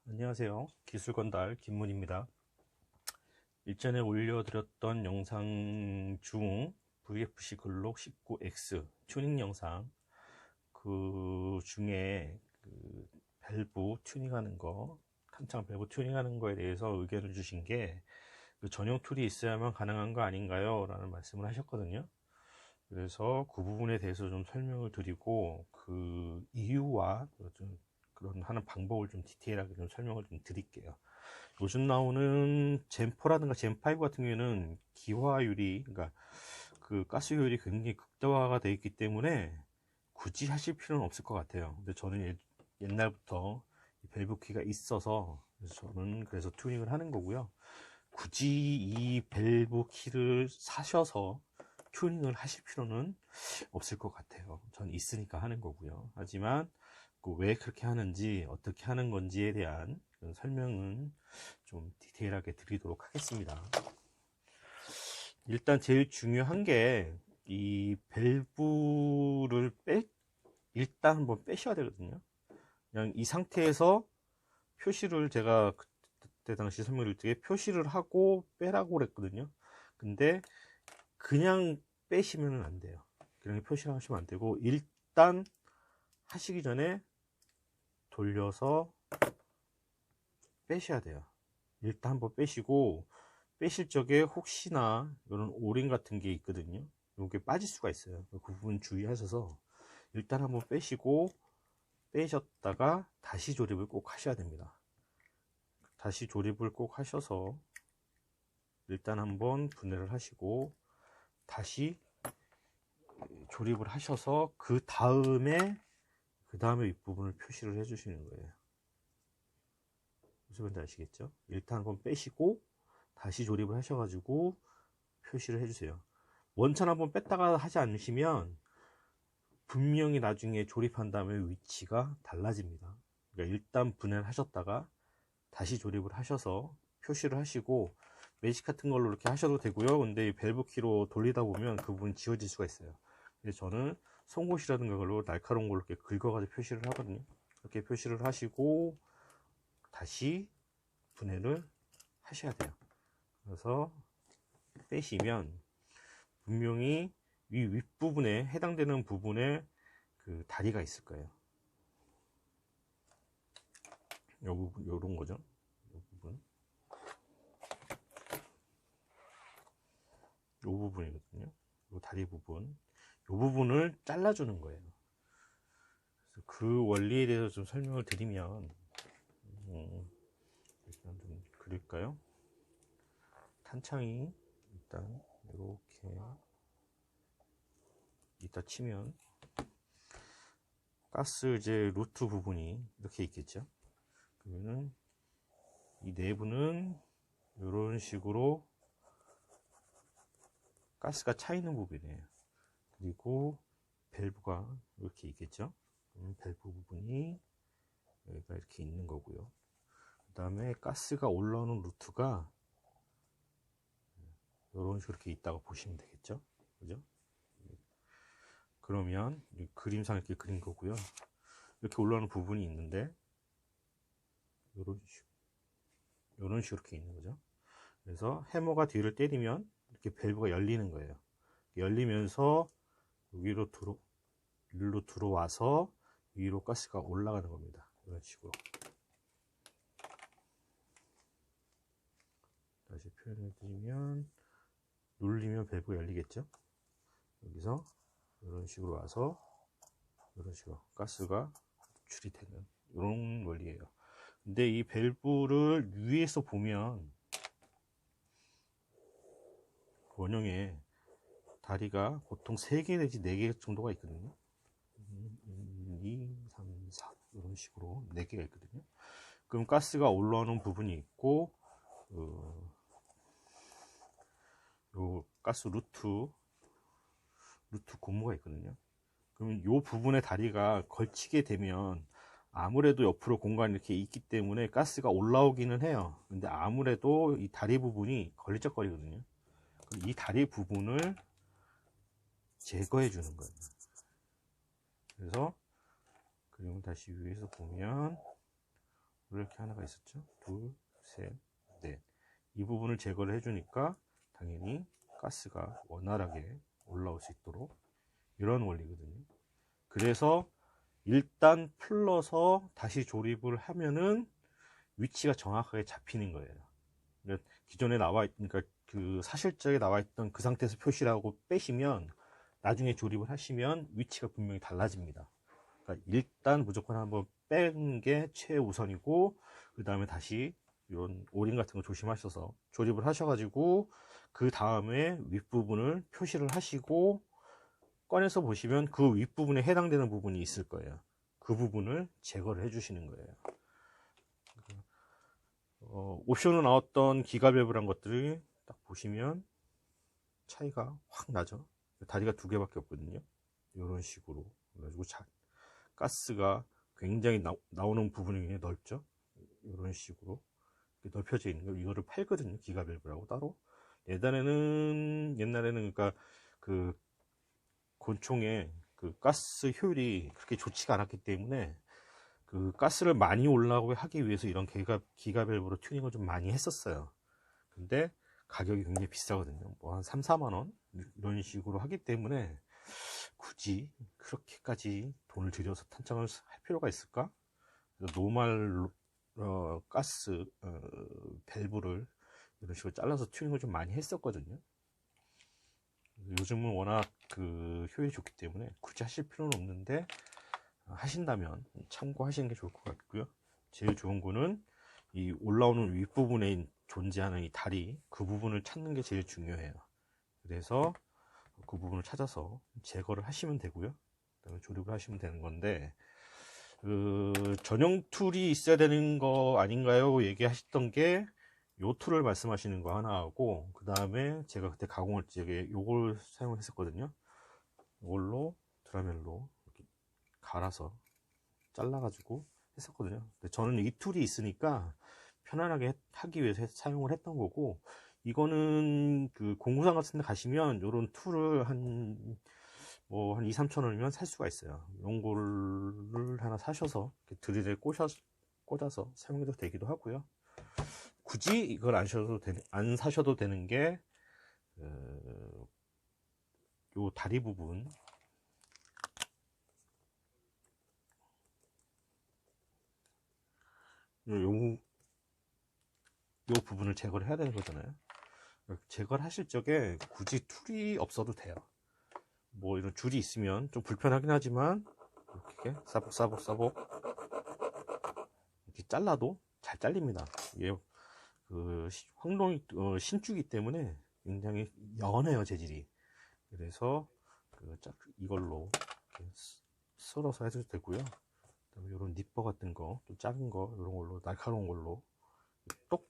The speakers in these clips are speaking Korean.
안녕하세요. 기술건달 김문입니다. 일전에 올려드렸던 영상 중 VFC 글록 19X 튜닝 영상 그 중에 밸브 튜닝하는 거, 탄창 밸브 튜닝하는 거에 대해서 의견을 주신 게 전용 툴이 있어야만 가능한 거 아닌가요? 라는 말씀을 하셨거든요. 그래서 그 부분에 대해서 좀 설명을 드리고 그 이유와 좀 그런 하는 방법을 좀 디테일하게 좀 설명을 좀 드릴게요. 요즘 나오는 젠4라든가 젠5 같은 경우에는 기화율이, 그러니까 그 가스 효율이 굉장히 극대화가 되어 있기 때문에 굳이 하실 필요는 없을 것 같아요. 근데 저는 옛날부터 밸브 키가 있어서 저는 그래서 튜닝을 하는 거고요. 굳이 이 밸브 키를 사셔서 튜닝을 하실 필요는 없을 것 같아요. 전 있으니까 하는 거고요. 하지만 왜 그렇게 하는지, 어떻게 하는 건지에 대한 설명은 좀 디테일하게 드리도록 하겠습니다. 일단 제일 중요한 게 이 밸브를 일단 한번 빼셔야 되거든요. 그냥 이 상태에서 표시를 제가 그때 당시 설명을 드릴 때 표시를 하고 빼라고 그랬거든요. 근데 그냥 빼시면 안 돼요. 그냥 표시를 하시면 안 되고 일단 하시기 전에 돌려서 빼셔야 돼요. 일단 한번 빼시고, 빼실 적에 혹시나 이런 오링 같은 게 있거든요. 이게 빠질 수가 있어요. 그 부분 주의하셔서 일단 한번 빼시고, 빼셨다가 다시 조립을 꼭 하셔야 됩니다. 다시 조립을 꼭 하셔서 일단 한번 분해를 하시고 다시 조립을 하셔서 그 다음에 윗부분을 표시를 해 주시는 거예요. 무슨 말인지 아시겠죠? 일단 한번 빼시고 다시 조립을 하셔가지고 표시를 해주세요. 원천 한번 뺐다가 하지 않으시면 분명히 나중에 조립한 다음에 위치가 달라집니다. 그러니까 일단 분해를 하셨다가 다시 조립을 하셔서 표시를 하시고, 매직 같은 걸로 이렇게 하셔도 되고요. 근데 밸브 키로 돌리다 보면 그 부분이 지워질 수가 있어요. 그래서 저는 송곳이라든가 걸로 날카로운 걸로 이렇게 긁어가지고 표시를 하거든요. 이렇게 표시를 하시고 다시 분해를 하셔야 돼요. 그래서 빼시면 분명히 위 윗부분에 해당되는 부분에 그 다리가 있을 거예요. 요 부분, 요런 거죠. 요 부분. 요 부분이거든요. 요 다리 부분. 요 부분을 잘라주는 거예요. 그래서 그 원리에 대해서 좀 설명을 드리면, 일단 좀 그릴까요? 탄창이 일단 이렇게 이따 치면 가스 이제 루트 부분이 이렇게 있겠죠. 그러면은 이 내부는 이런 식으로 가스가 차 있는 부분이에요. 그리고 밸브가 이렇게 있겠죠. 밸브 부분이 여기가 이렇게 있는 거고요. 그 다음에 가스가 올라오는 루트가 이런 식으로 이렇게 있다고 보시면 되겠죠. 그죠? 그러면 그림상 이렇게 그린 거고요. 이렇게 올라오는 부분이 있는데 이런 식으로 이렇게 있는 거죠. 그래서 해머가 뒤를 때리면 이렇게 밸브가 열리는 거예요. 열리면서 여기로 일로 들어와서 위로 가스가 올라가는 겁니다. 이런 식으로. 다시 표현해 드리면 눌리면 밸브가 열리겠죠. 여기서 이런 식으로 와서 이런 식으로 가스가 추출이 되는 이런 원리예요. 근데 이 밸브를 위에서 보면 원형에 다리가 보통 3개 내지 4개 정도가 있거든요. 1, 2, 3, 4 이런 식으로 4개가 있거든요. 그럼 가스가 올라오는 부분이 있고 요 가스 루트 고무가 있거든요. 그러면 요 부분의 다리가 걸치게 되면 아무래도 옆으로 공간이 이렇게 있기 때문에 가스가 올라오기는 해요. 근데 아무래도 이 다리 부분이 걸리적거리거든요. 이 다리 부분을 제거해 주는 거예요. 그래서 그림을 다시 위에서 보면 이렇게 하나가 있었죠. 둘, 셋, 넷. 이 부분을 제거를 해주니까 당연히 가스가 원활하게 올라올 수 있도록 이런 원리거든요. 그래서 일단 풀러서 다시 조립을 하면은 위치가 정확하게 잡히는 거예요. 그러니까 기존에 그러니까 그 사실적에 나와 있던 그 상태에서 표시라고 빼시면 나중에 조립을 하시면 위치가 분명히 달라집니다. 그러니까 일단 무조건 한번 빼는 게 최우선이고, 그 다음에 다시 이런 오링 같은 거 조심하셔서 조립을 하셔가지고 그 다음에 윗부분을 표시를 하시고 꺼내서 보시면 그 윗부분에 해당되는 부분이 있을 거예요. 그 부분을 제거를 해주시는 거예요. 옵션으로 나왔던 기가밸브란 것들이 딱 보시면 차이가 확 나죠. 다리가 두 개밖에 없거든요. 이런 식으로. 그래가지고 가스가 굉장히 나오는 부분이 굉장히 넓죠. 이런 식으로 넓혀져 있는 거. 이거를 팔거든요. 기가밸브라고 따로. 옛날에는 그러니까 그 곤총의 그 가스 효율이 그렇게 좋지가 않았기 때문에 그 가스를 많이 올라오게 하기 위해서 이런 기가밸브로 튜닝을 좀 많이 했었어요. 근데 가격이 굉장히 비싸거든요. 뭐 한 3, 4만 원 이런 식으로 하기 때문에 굳이 그렇게까지 돈을 들여서 탄창을 할 필요가 있을까? 노멀 가스 밸브를 이런 식으로 잘라서 튜닝을 좀 많이 했었거든요. 요즘은 워낙 그 효율이 좋기 때문에 굳이 하실 필요는 없는데 하신다면 참고하시는 게 좋을 것 같고요. 제일 좋은 거는 이 올라오는 윗부분에 존재하는 이 다리, 그 부분을 찾는 게 제일 중요해요. 그래서 그 부분을 찾아서 제거를 하시면 되고요. 그다음에 조립을 하시면 되는 건데, 그 전용 툴이 있어야 되는 거 아닌가요? 얘기하셨던 게 요 툴을 말씀하시는 거 하나 하고, 그 다음에 제가 그때 가공할 적에 요걸 사용했었거든요. 이걸로 드라멜로 이렇게 갈아서 잘라가지고 했었거든요. 근데 저는 이 툴이 있으니까 편안하게 하기 위해서 사용을 했던 거고, 이거는 그 공구상 같은 데 가시면 요런 툴을 한 2, 3천 원이면 살 수가 있어요. 이런 거를 하나 사셔서 드릴에 꽂아서 사용해도 되기도 하고요. 굳이 이걸 안 사셔도 되는 게, 요 다리 부분, 요 부분을 제거를 해야 되는 거잖아요. 제거를 하실 적에 굳이 툴이 없어도 돼요. 뭐 이런 줄이 있으면 좀 불편하긴 하지만 이렇게 싸복싸복 이렇게 잘라도 잘 잘립니다. 이게 그 황동이 신주기 때문에 굉장히 연해요, 재질이. 그래서 이걸로 이렇게 썰어서 해도 되고요. 그다음에 이런 니퍼 같은 거, 좀 작은 거, 이런 걸로 날카로운 걸로 똑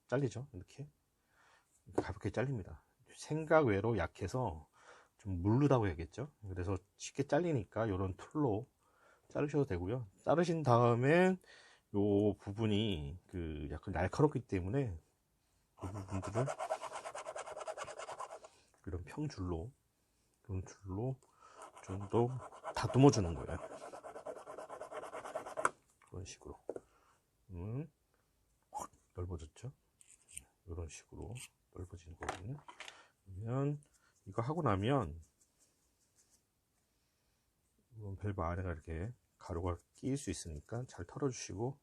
잘리죠. 이렇게 가볍게 잘립니다. 생각 외로 약해서 좀 물르다고 해야겠죠. 그래서 쉽게 잘리니까 이런 툴로 자르셔도 되고요. 자르신 다음에 요 부분이 그 약간 날카롭기 때문에 그 부분들을 이런 평줄로 좀 더 다듬어 주는 거예요. 그런 식으로 확 넓어졌죠. 이런 식으로 넓어지는 거거든요. 그러면 이거 하고 나면 밸브 안에가 이렇게 가루가 끼일 수 있으니까 잘 털어주시고,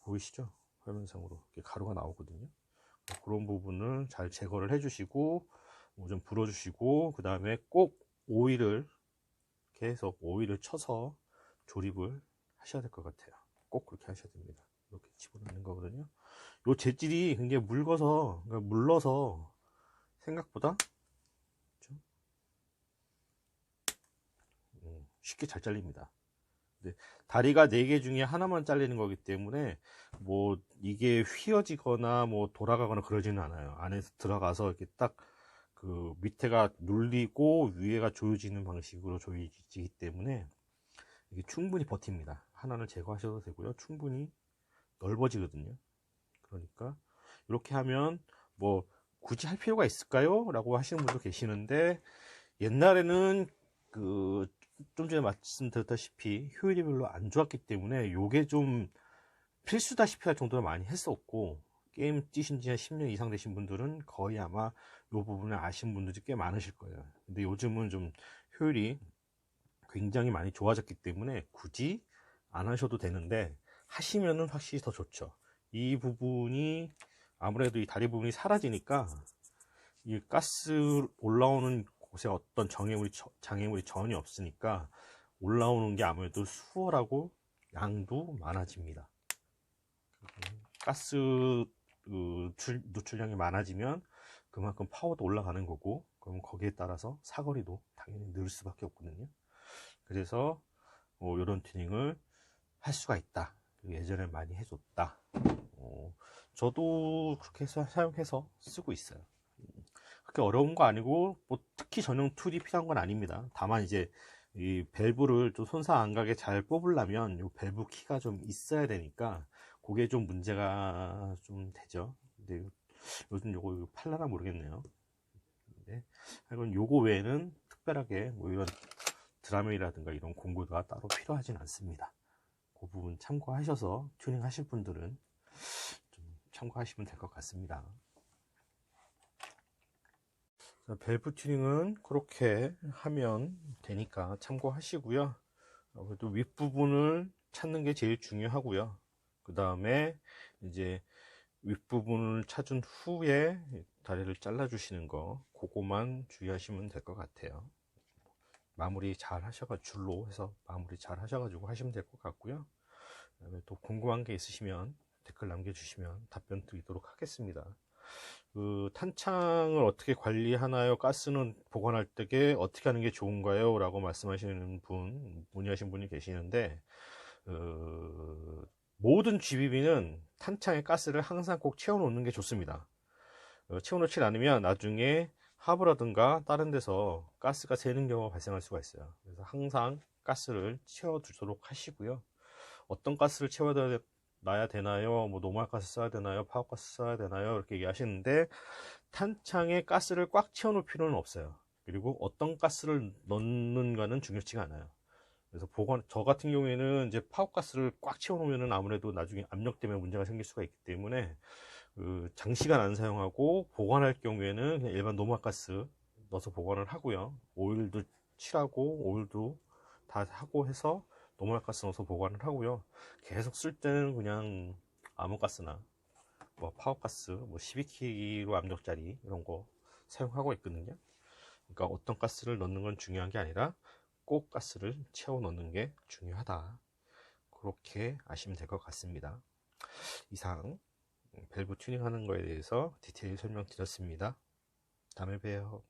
보이시죠? 화면상으로 이렇게 가루가 나오거든요. 그런 부분을 잘 제거를 해주시고, 좀 불어주시고, 그 다음에 꼭 오일을 이렇게 해서 오일을 쳐서 조립을 하셔야 될 것 같아요. 꼭 그렇게 하셔야 됩니다. 이렇게 집어넣는 거거든요. 이 재질이 굉장히 물러서 생각보다 쉽게 잘 잘립니다. 다리가 4개 중에 하나만 잘리는 거기 때문에 뭐 이게 휘어지거나 뭐 돌아가거나 그러지는 않아요. 안에서 들어가서 이렇게 딱 그 밑에가 눌리고 위에가 조여지는 방식으로 조여지기 때문에 이게 충분히 버팁니다. 하나를 제거하셔도 되고요. 충분히 넓어지거든요. 그러니까 이렇게 하면 뭐 굳이 할 필요가 있을까요? 라고 하시는 분도 계시는데, 옛날에는 그 좀 전에 말씀드렸다시피 효율이 별로 안 좋았기 때문에 요게 좀 필수다시피 할 정도로 많이 했었고, 게임 뛰신 지 10년 이상 되신 분들은 거의 아마 요 부분을 아신 분들이 꽤 많으실 거예요. 근데 요즘은 좀 효율이 굉장히 많이 좋아졌기 때문에 굳이 안 하셔도 되는데, 하시면은 확실히 더 좋죠. 이 부분이 아무래도 이 다리 부분이 사라지니까 이 가스 올라오는 곳에 어떤 장애물이 전혀 없으니까 올라오는 게 아무래도 수월하고 양도 많아집니다. 가스 누출량이 많아지면 그만큼 파워도 올라가는 거고, 그럼 거기에 따라서 사거리도 당연히 늘 수밖에 없거든요. 그래서 이런 튜닝을 할 수가 있다. 예전에 많이 해줬다. 저도 그렇게 해서 사용해서 쓰고 있어요. 그렇게 어려운 거 아니고 뭐 특히 전용 툴이 필요한 건 아닙니다. 다만 이제 이 밸브를 좀 손상 안 가게 잘 뽑으려면 이 밸브 키가 좀 있어야 되니까 그게 좀 문제가 좀 되죠. 근데 요즘 요거 팔라나 모르겠네요. 근데 하여간 요거 외에는 특별하게 뭐 이런 드라멜이라든가 이런 공구가 따로 필요하진 않습니다. 그 부분 참고하셔서 튜닝 하실 분들은 좀 참고하시면 될 것 같습니다. 밸브 튜닝은 그렇게 하면 되니까 참고하시고요. 그래도 윗부분을 찾는 게 제일 중요하고요. 그 다음에 이제 윗부분을 찾은 후에 다리를 잘라 주시는 거, 그거만 주의하시면 될 것 같아요. 마무리 잘 하셔가 줄로 해서 마무리 잘 하셔가지고 하시면 될 것 같고요. 그다음에 또 궁금한 게 있으시면 댓글 남겨주시면 답변 드리도록 하겠습니다. 그 탄창을 어떻게 관리하나요? 가스는 보관할 때 어떻게 하는 게 좋은가요? 라고 말씀하시는 문의하신 분이 계시는데, 모든 GBB는 탄창에 가스를 항상 꼭 채워 놓는 게 좋습니다. 채워 놓지 않으면 나중에 하부라든가 다른 데서 가스가 새는 경우가 발생할 수가 있어요. 그래서 항상 가스를 채워 두도록 하시고요. 어떤 가스를 놔야 되나요? 뭐 노멀 가스 써야 되나요? 파워 가스 써야 되나요? 이렇게 얘기하시는데, 탄창에 가스를 꽉 채워 놓을 필요는 없어요. 그리고 어떤 가스를 넣는가는 중요치가 않아요. 그래서 저 같은 경우에는 이제 파워 가스를 꽉 채워 놓으면 아무래도 나중에 압력 때문에 문제가 생길 수가 있기 때문에 장시간 안 사용하고 보관할 경우에는 그냥 일반 노멀 가스 넣어서 보관을 하고요. 오일도 칠하고 오일도 다 하고 해서 노멀 가스 넣어서 보관을 하고요. 계속 쓸 때는 그냥 아무 가스나 뭐 파워가스 뭐 12kg 압력짜리 이런 거 사용하고 있거든요. 그러니까 어떤 가스를 넣는 건 중요한 게 아니라 꼭 가스를 채워 넣는 게 중요하다. 그렇게 아시면 될 것 같습니다. 이상 밸브 튜닝 하는 거에 대해서 디테일 설명드렸습니다. 다음에 봬요.